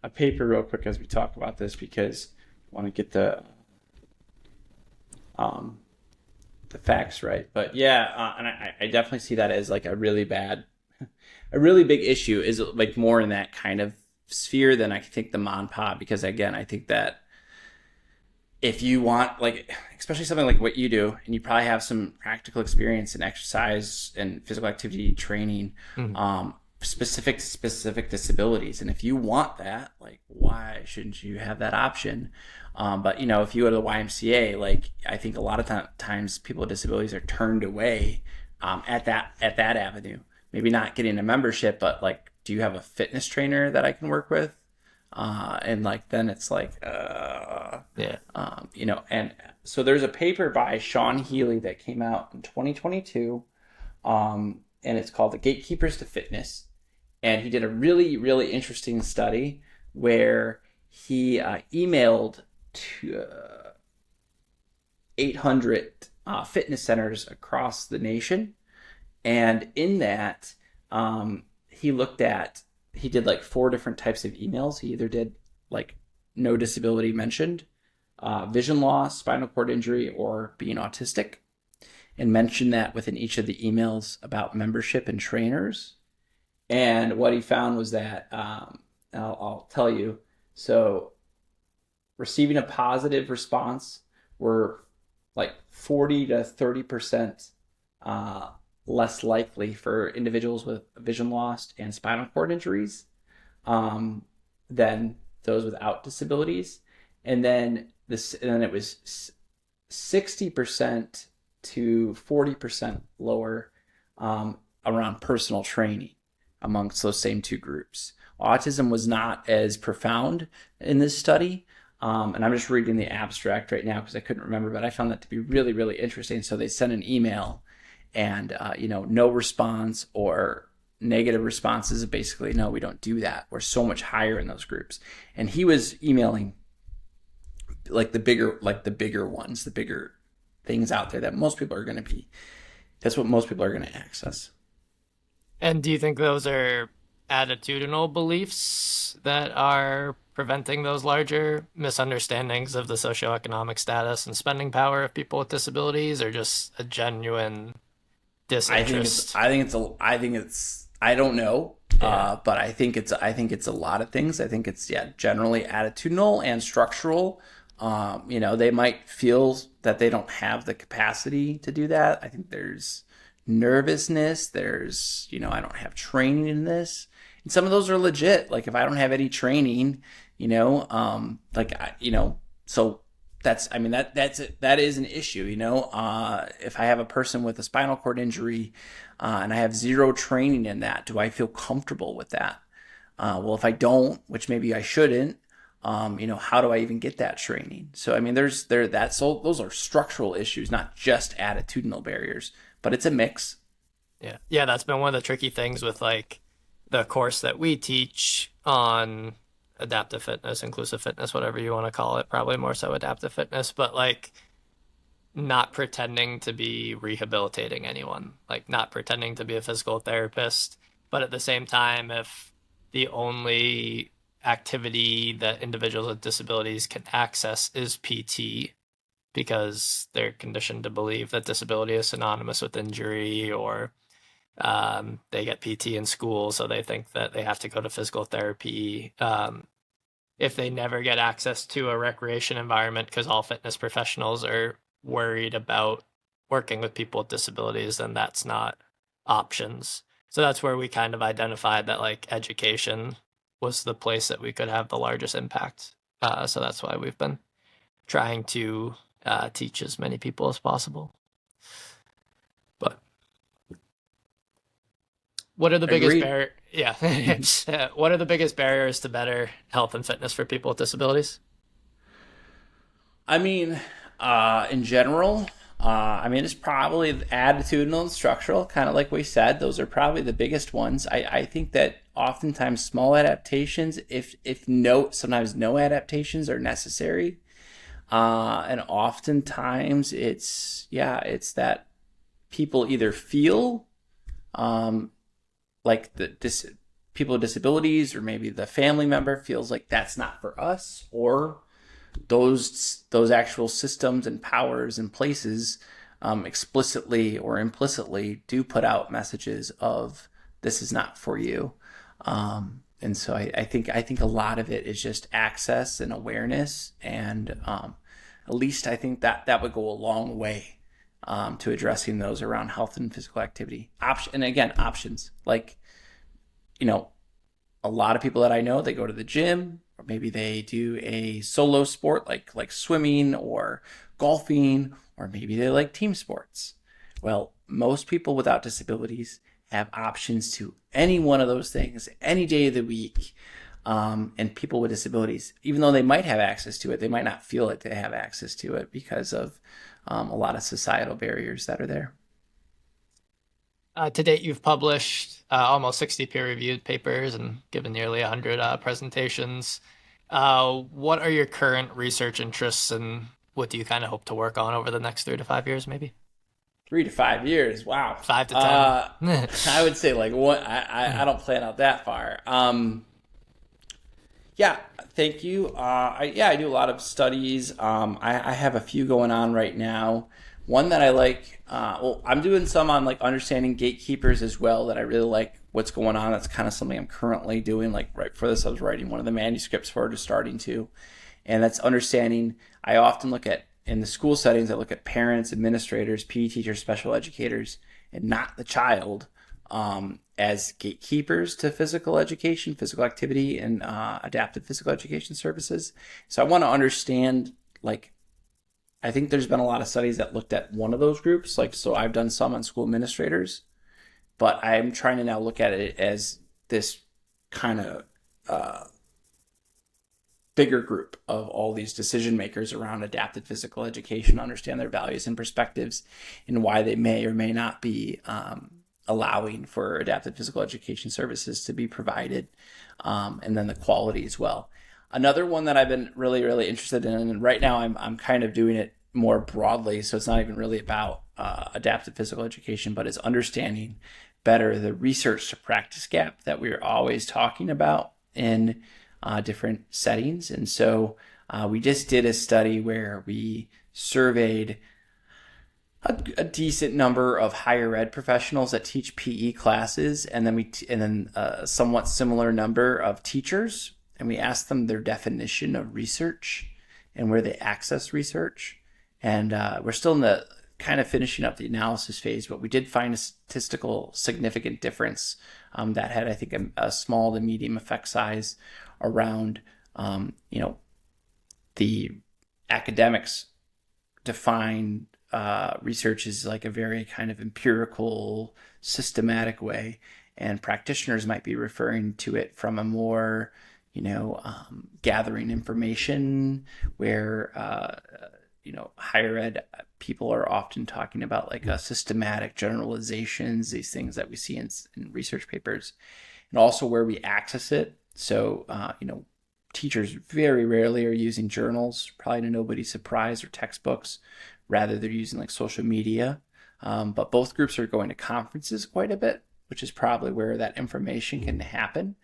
paper real quick as we talk about this, because I want to get the facts right. But and I definitely see that as like a really big issue, is like more in that kind of sphere than I think the mon pa, because again, I think that if you want, like, especially something like what you do, and you probably have some practical experience in exercise and physical activity training, specific to specific disabilities, and if you want that, like, why shouldn't you have that option? But if you go to the YMCA, like, I think a lot of times people with disabilities are turned away at that avenue. Maybe not getting a membership, but like, do you have a fitness trainer that I can work with? And like, then it's like, and so there's a paper by Sean Healy that came out in 2022, and it's called The Gatekeepers to Fitness. And he did a really, really interesting study where he emailed to 800 fitness centers across the nation. And in that, he did like 4 different types of emails. He either did like no disability mentioned, vision loss, spinal cord injury, or being autistic, and mentioned that within each of the emails about membership and trainers. And what he found was that, I'll tell you, so receiving a positive response were like 40 to 30% less likely for individuals with vision loss and spinal cord injuries than those without disabilities. And then it was 60% to 40% lower around personal training amongst those same 2 groups. Autism was not as profound in this study. And I'm just reading the abstract right now because I couldn't remember, but I found that to be really, really interesting. So they sent an email, and no response, or negative responses of basically, no, we don't do that. We're so much higher in those groups. And he was emailing like the bigger ones, the bigger things out there that most people are going to be. That's what most people are going to access. And do you think those are attitudinal beliefs that are preventing those larger misunderstandings of the socioeconomic status and spending power of people with disabilities, or just a genuine disinterest? I don't know. But I think it's a lot of things. I think it's generally attitudinal and structural. They might feel that they don't have the capacity to do that. I think there's nervousness. There's, I don't have training in this. And some of those are legit. Like if I don't have any training, so that is an issue, if I have a person with a spinal cord injury, and I have zero training in that, do I feel comfortable with that? Well, if I don't, which maybe I shouldn't, how do I even get that training? So, those are structural issues, not just attitudinal barriers, but it's a mix. Yeah. Yeah. That's been one of the tricky things with like the course that we teach on adaptive fitness, inclusive fitness, whatever you want to call it, probably more so adaptive fitness, but like not pretending to be rehabilitating anyone, like not pretending to be a physical therapist. But at the same time, if the only activity that individuals with disabilities can access is PT, because they're conditioned to believe that disability is synonymous with injury, or they get PT in school, so they think that they have to go to physical therapy. If they never get access to a recreation environment, because all fitness professionals are worried about working with people with disabilities, then that's not options. So that's where we kind of identified that like education was the place that we could have the largest impact. So that's why we've been trying to teach as many people as possible. But what are the biggest barriers? Yeah. What are the biggest barriers to better health and fitness for people with disabilities? In general, it's probably attitudinal and structural, kind of like we said. Those are probably the biggest ones. I think that oftentimes small adaptations, sometimes no adaptations are necessary. And oftentimes it's that people either feel like people with disabilities, or maybe the family member feels like that's not for us, or those actual systems and powers and places explicitly or implicitly do put out messages of this is not for you. And so I think a lot of it is just access and awareness, and at least I think that would go a long way to addressing those around health and physical activity. Options. Like, a lot of people that I know, they go to the gym, or maybe they do a solo sport like swimming or golfing, or maybe they like team sports. Well, most people without disabilities have options to any one of those things any day of the week. And people with disabilities, even though they might have access to it, they might not feel like they have access to it because of a lot of societal barriers that are there. To date, you've published almost 60 peer-reviewed papers and given nearly 100 presentations. What are your current research interests, and what do you kind of hope to work on over the next 3 to 5 years, maybe? 3 to 5 years. Wow. 5 to 10. I would say like what I don't plan out that far. Thank you. I do a lot of studies. I have a few going on right now. One that I like, I'm doing some on like understanding gatekeepers as well, that I really like what's going on. That's kind of something I'm currently doing. Like right for this, I was writing one of the manuscripts for it, or starting to. And that's understanding. I often look at, in the school settings, I look at parents, administrators, PE teachers, special educators, and not the child, as gatekeepers to physical education, physical activity, and adaptive physical education services. So I want to understand, like, I think there's been a lot of studies that looked at one of those groups. Like, so I've done some on school administrators, but I'm trying to now look at it as this kind of bigger group of all these decision makers around adapted physical education, understand their values and perspectives, and why they may or may not be allowing for adapted physical education services to be provided, and then the quality as well. Another one that I've been really, really interested in, and right now I'm kind of doing it more broadly, so it's not even really about adapted physical education, but it's understanding better the research to practice gap that we're always talking about in different settings. And so we just did a study where we surveyed a decent number of higher ed professionals that teach PE classes, and then a somewhat similar number of teachers, and we asked them their definition of research and where they access research. And we're still in the kind of finishing up the analysis phase, but we did find a statistical significant difference that had, I think, a small to medium effect size around, the academics define research is like a very kind of empirical, systematic way, and practitioners might be referring to it from a more, gathering information, where higher ed people are often talking about like systematic generalizations, these things that we see in research papers, and also where we access it. So, teachers very rarely are using journals, probably to nobody's surprise, or textbooks. Rather, they're using like social media. But both groups are going to conferences quite a bit, which is probably where that information can happen.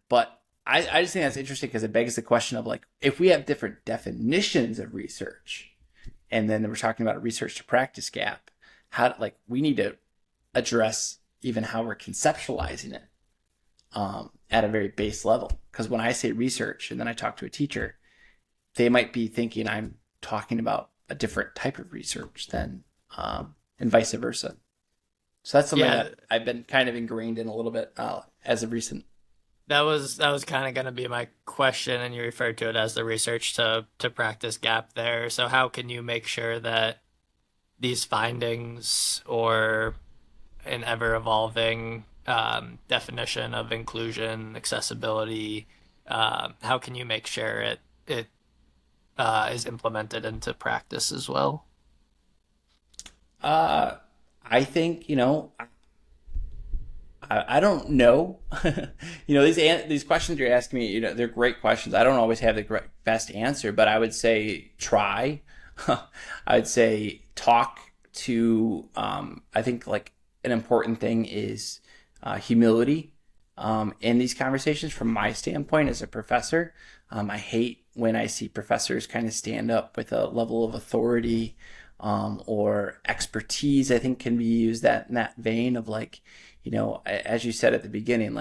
But I just think that's interesting because it begs the question of like, if we have different definitions of research, and then we're talking about a research to practice gap, we need to address even how we're conceptualizing it at a very base level. Because when I say research and then I talk to a teacher, they might be thinking I'm talking about a different type of research than, and vice versa. So that's something that I've been kind of ingrained in a little bit as of recent. That was kind of going to be my question, and you referred to it as the research to practice gap there. So how can you make sure that these findings, or an ever evolving definition of inclusion, accessibility, how can you make sure it is implemented into practice as well? I think, I don't know. These questions you're asking me, they're great questions. I don't always have the best answer, but I would say try. I would say talk to, I think like an important thing is humility in these conversations from my standpoint as a professor. I hate when I see professors kind of stand up with a level of authority or expertise. I think can be used in that vein of like, as you said at the beginning,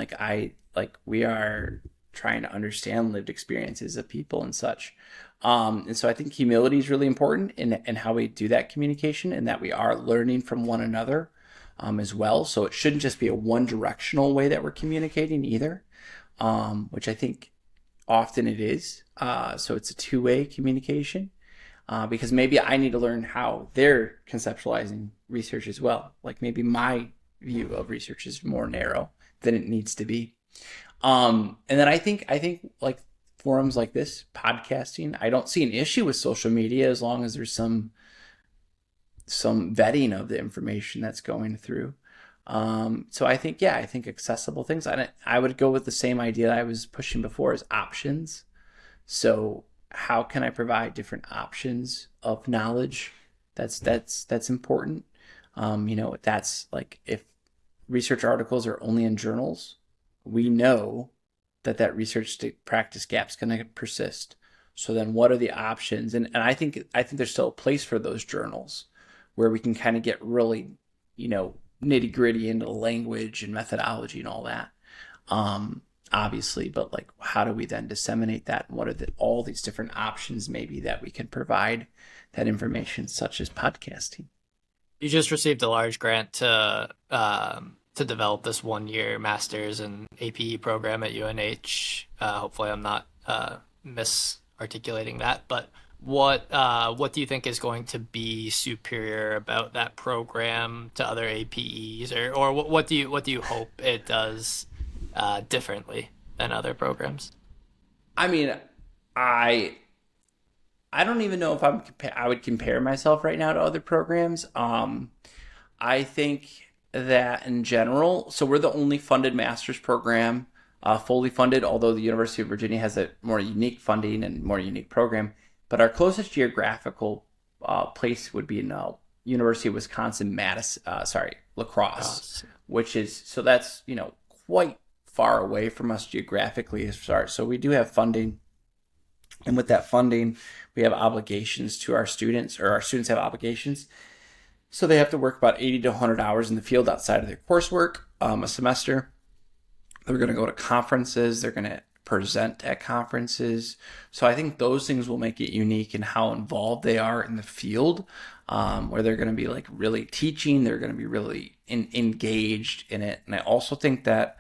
we are trying to understand lived experiences of people and such. And so I think humility is really important in how we do that communication, and that we are learning from one another as well. So it shouldn't just be a one directional way that we're communicating either, which I think often it is. So it's a two-way communication. Because maybe I need to learn how they're conceptualizing research as well. Like maybe my view of research is more narrow than it needs to be. And then I think like forums like this, podcasting, I don't see an issue with social media as long as there's some vetting of the information that's going through. So I think accessible things. I would go with the same idea I was pushing before as options. So how can I provide different options of knowledge? That's important. That's like if research articles are only in journals, we know that research to practice gap is going to persist. So then what are the options? And I think there's still a place for those journals where we can kind of get really, nitty gritty into language and methodology and all that. Obviously, but like, how do we then disseminate that? And what are all these different options maybe that we can provide that information, such as podcasting? You just received a large grant to develop this 1-year master's in APE program at UNH. Hopefully, I'm not misarticulating that. But what do you think is going to be superior about that program to other APEs, or what do you hope it does differently than other programs? I mean, I don't even know if I would compare myself right now to other programs. I think that in general, so we're the only funded master's program, fully funded, although the University of Virginia has a more unique funding and more unique program. But our closest geographical place would be in University of Wisconsin, La Crosse, which is, so that's, quite far away from us geographically as far. So we do have funding. And with that funding, we have obligations to our students, or our students have obligations. So they have to work about 80 to 100 hours in the field outside of their coursework a semester. They're going to go to conferences. They're going to present at conferences. So I think those things will make it unique in how involved they are in the field, where they're going to be like really teaching. They're going to be really engaged in it. And I also think that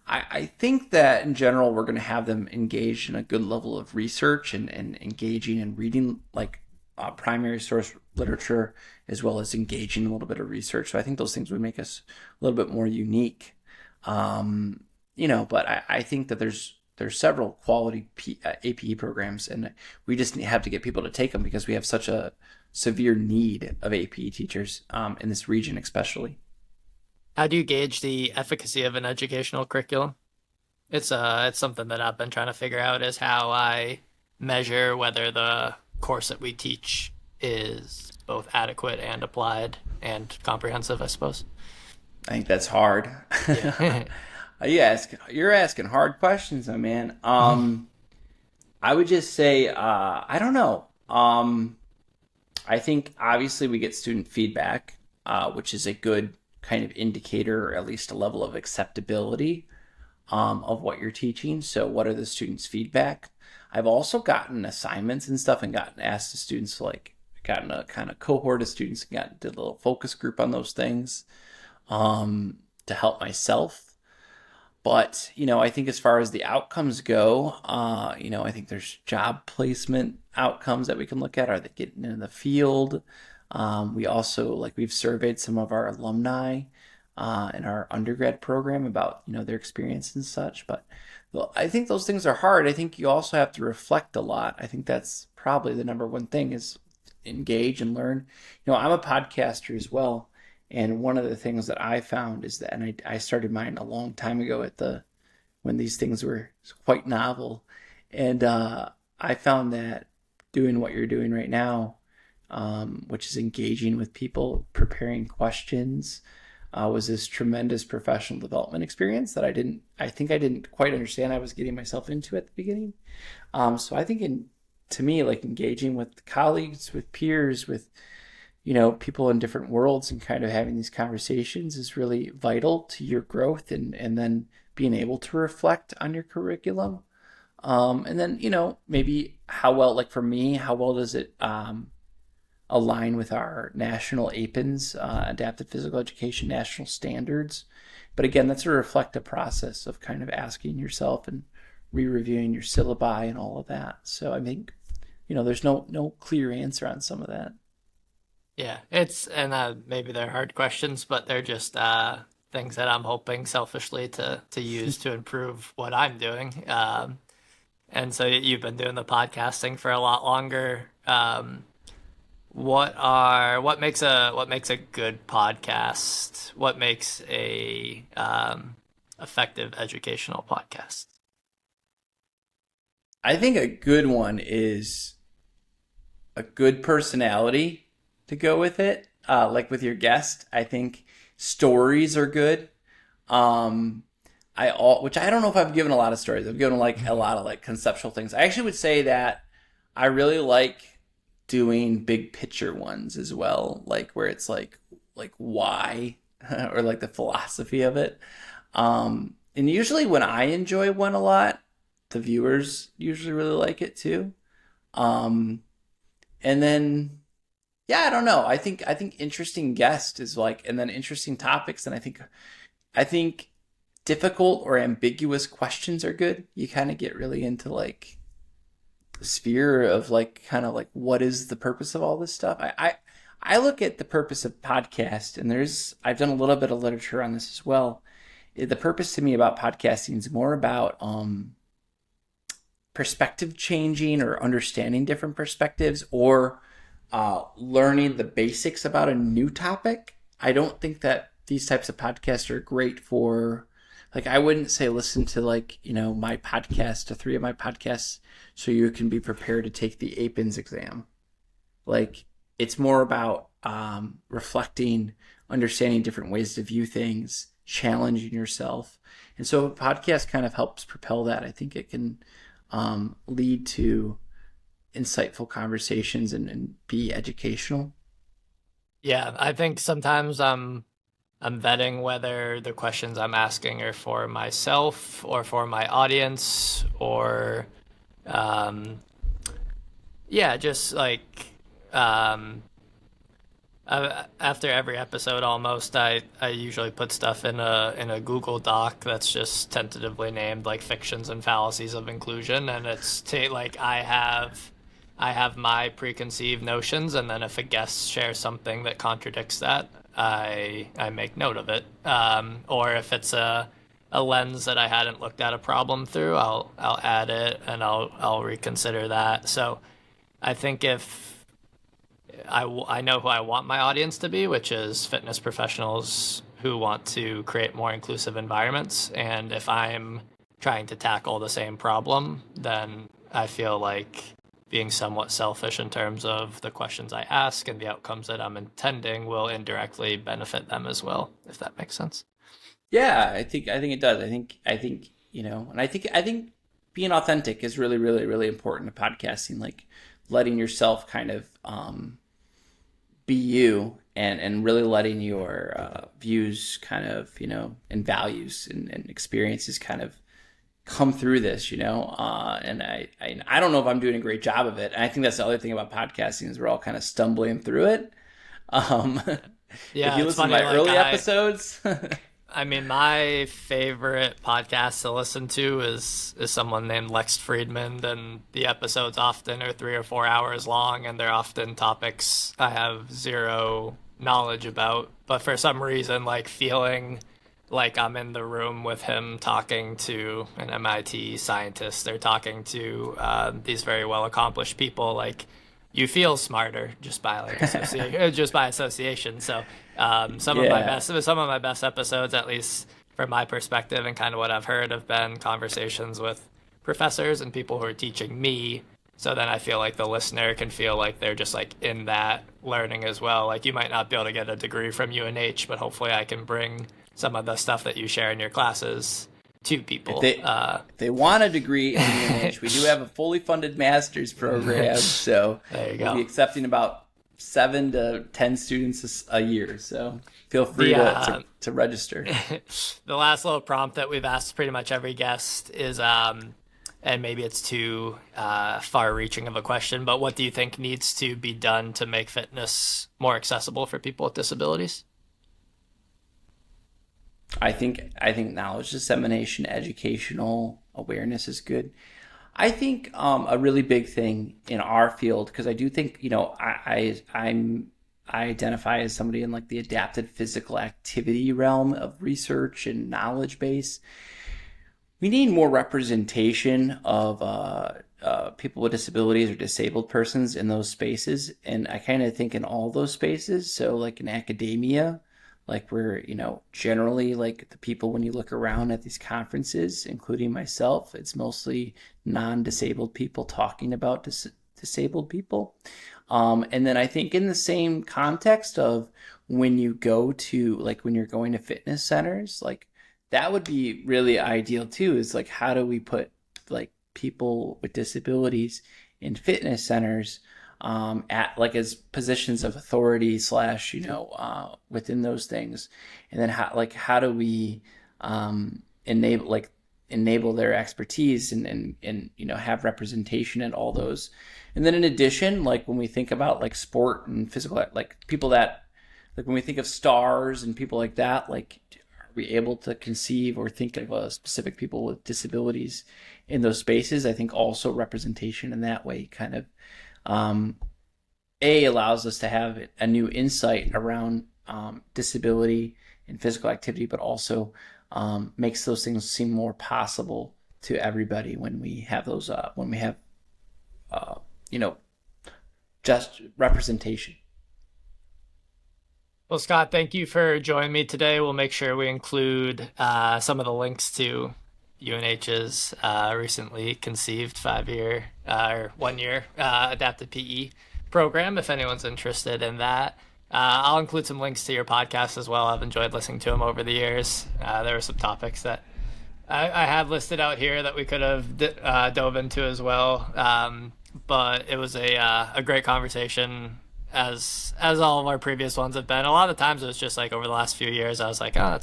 I think that in general, we're going to have them engaged in a good level of research and engaging and reading like primary source literature, as well as engaging in a little bit of research. So I think those things would make us a little bit more unique. But I think that there's several quality APE programs, and we just have to get people to take them because we have such a severe need of APE teachers in this region especially. How do you gauge the efficacy of an educational curriculum? It's something that I've been trying to figure out, is how I measure whether the course that we teach is both adequate and applied and comprehensive, I suppose. I think that's hard. Yeah. You're asking hard questions, my man. I would just say, I don't know. I think obviously we get student feedback, which is a good kind of indicator, or at least a level of acceptability of what you're teaching. So what are the students' feedback? I've also gotten assignments and stuff and gotten asked the students, like gotten a kind of cohort of students and did a little focus group on those things to help myself. But, I think as far as the outcomes go, I think there's job placement outcomes that we can look at. Are they getting in the field? We also, we've surveyed some of our alumni in our undergrad program about, their experience and such. But I think those things are hard. I think you also have to reflect a lot. I think that's probably the number one thing, is engage and learn. I'm a podcaster as well. And one of the things that I found is that, and I started mine a long time ago when these things were quite novel. And I found that doing what you're doing right now, which is engaging with people, preparing questions, was this tremendous professional development experience that I think I didn't quite understand I was getting myself into at the beginning. So I think to me, engaging with colleagues, with peers, with people in different worlds, and kind of having these conversations is really vital to your growth, and then being able to reflect on your curriculum. And then, maybe how well, for me, how well does it align with our national APINs, Adapted Physical Education National Standards. But again, that's a reflective process of kind of asking yourself and re-reviewing your syllabi and all of that. So I think, there's no clear answer on some of that. Yeah, maybe they're hard questions, but they're just things that I'm hoping selfishly to use to improve what I'm doing. And so you've been doing the podcasting for a lot longer. What makes a good podcast? What makes a effective educational podcast? I think a good one is a good personality to go with it. With your guest, I think stories are good. Which I don't know if I've given a lot of stories. I've given a lot of conceptual things. I actually would say that I really like doing big picture ones as well, where it's why or the philosophy of it. And usually when I enjoy one a lot, the viewers usually really like it too. And then I don't know. I think interesting guest is and then interesting topics, and I think difficult or ambiguous questions are good. You kind of get really into the sphere of what is the purpose of all this stuff. I look at the purpose of podcast, and I've done a little bit of literature on this as well. The purpose to me about podcasting is more about perspective changing, or understanding different perspectives, or learning the basics about a new topic. I don't think that these types of podcasts are great for, like, I wouldn't say listen to, like, my podcast, to 3 of my podcasts, so you can be prepared to take the APINS exam. Like, it's more about reflecting, understanding different ways to view things, challenging yourself. And so a podcast kind of helps propel that. I think it can lead to insightful conversations and be educational. Yeah, I think sometimes I'm vetting whether the questions I'm asking are for myself or for my audience, or um, yeah, just like after every episode almost, I usually put stuff in a Google Doc that's just tentatively named like fictions and fallacies of inclusion, and it's like I have my preconceived notions, and then if a guest shares something that contradicts that, I make note of it. Or if it's a lens that I hadn't looked at a problem through, I'll add it and I'll reconsider that. So I think if I know who I want my audience to be, which is fitness professionals who want to create more inclusive environments. And if I'm trying to tackle the same problem, then I feel like being somewhat selfish in terms of the questions I ask and the outcomes that I'm intending will indirectly benefit them as well, if that makes sense. Yeah, I think it does. I think and I think being authentic is really, really, really important to podcasting. Like letting yourself kind of be you, and really letting your views kind of and values and experiences kind of come through this, and I don't know if I'm doing a great job of it. And I think that's the other thing about podcasting is we're all kind of stumbling through it. Yeah, if you listen to my early episodes. I mean, my favorite podcast to listen to is someone named Lex Friedman, and the episodes often are 3 or 4 hours long, and they're often topics I have zero knowledge about. But for some reason, like feeling like I'm in the room with him talking to an MIT scientist, they're talking to these very well accomplished people, like you feel smarter just by like just by association. So some of my best episodes, at least from my perspective and kind of what I've heard, have been conversations with professors and people who are teaching me. So then I feel like the listener can feel like they're just like in that learning as well. Like you might not be able to get a degree from UNH, but hopefully I can bring some of the stuff that you share in your classes to people. If they want a degree in UNH, we do have a fully funded master's program, so there you we'll go. be accepting about 7 to 10 students a year. So feel free to register. The last little prompt that we've asked pretty much every guest is, and maybe it's too far-reaching of a question, but what do you think needs to be done to make fitness more accessible for people with disabilities? I think knowledge dissemination, educational awareness is good. I think a really big thing in our field, because I do think I identify as somebody in like the adapted physical activity realm of research and knowledge base. We need more representation of people with disabilities or disabled persons in those spaces, and I kind of think in all those spaces. So like in academia, like we're generally like the people, when you look around at these conferences, including myself, it's mostly non-disabled people talking about disabled people. And then I think in the same context of when you go to when you're going to fitness centers, like that would be really ideal too, is like how do we put like people with disabilities in fitness centers at like as positions of authority / within those things, and then how do we enable their expertise and have representation in all those. And then in addition, like when we think about like sport and physical, like people that like when we think of stars and people like that, like are we able to conceive or think of specific people with disabilities in those spaces? I think also representation in that way kind of allows us to have a new insight around disability and physical activity, but also makes those things seem more possible to everybody when we have those just representation. Well, Scott, thank you for joining me today. We'll make sure we include some of the links to UNH's recently conceived 5-year or 1-year adapted PE program if anyone's interested in that. I'll include some links to your podcast as well. I've enjoyed listening to them over the years. There were some topics that I had listed out here that we could have dove into as well. But it was a great conversation as all of our previous ones have been. A lot of the times it was just like over the last few years, I was like, oh,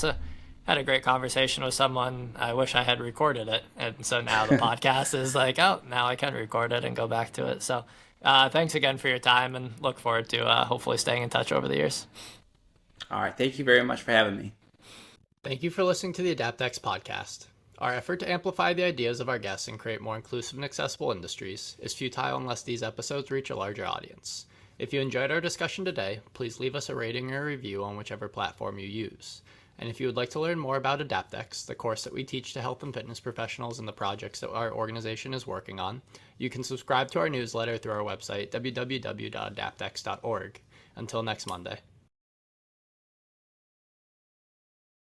had a great conversation with someone. I wish I had recorded it. And so now the podcast is like, oh, now I can record it and go back to it. So thanks again for your time and look forward to hopefully staying in touch over the years. All right. Thank you very much for having me. Thank you for listening to the AdaptX podcast. Our effort to amplify the ideas of our guests and create more inclusive and accessible industries is futile unless these episodes reach a larger audience. If you enjoyed our discussion today, please leave us a rating or a review on whichever platform you use. And if you would like to learn more about AdaptX, the course that we teach to health and fitness professionals and the projects that our organization is working on, you can subscribe to our newsletter through our website, www.adaptx.org. Until next Monday.